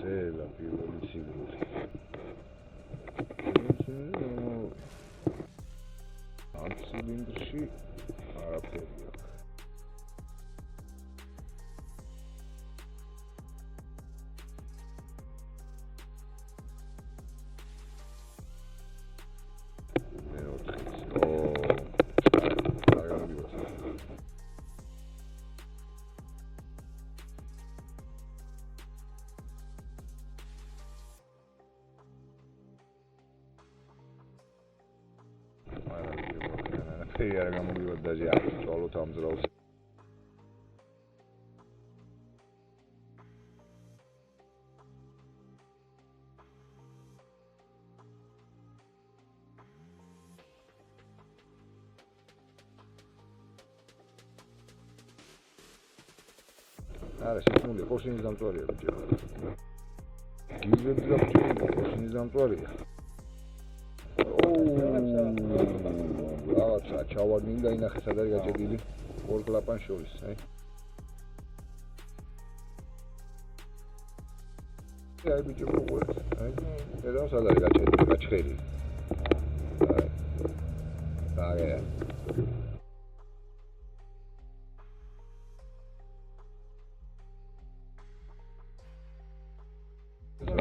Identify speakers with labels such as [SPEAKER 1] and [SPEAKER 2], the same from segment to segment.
[SPEAKER 1] ძელა პირველი ციგური. ამ ცილინდრში არაფერი აქვს. ფერი არ გამოგივარ და ჟე აწვალოთ ამ ძრავს. არა, შექმნილი ხორშინის დამწვარია ბიჭო. გიზები და ხორშინის დამწვარია. რაღაცა ჩავარდინდა ინახე სად არის გაჭედილი ორ კლაპან შორის, აი. აი ბიჭო მოყვეთ, აი. და სად არის გაჭედილი, გაჩხერილი. აი. აი.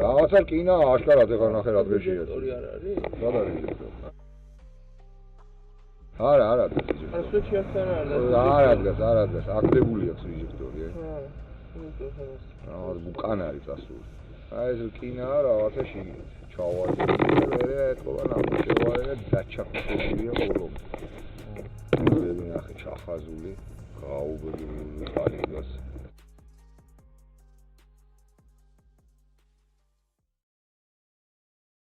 [SPEAKER 1] რაღაცა კინა აშკარად ეხლა ნახე რა დღეშია.
[SPEAKER 2] ორი არ არის?
[SPEAKER 1] სად არის ეს? არა დგას იჟექტორი.
[SPEAKER 2] არ შეჩიასთან
[SPEAKER 1] არა დგას, აკდებული აქვს იჟექტორი, აი. რაღაც ბუკან არის წასული. აი ეს კინაა რაღაცა შიგნით. ჩავარდები და ეთქობა ნამუშევარი და დაჩახებულია ხოლმე. მე ნახე ჩახაზული, გაუბებული ყალი დგას.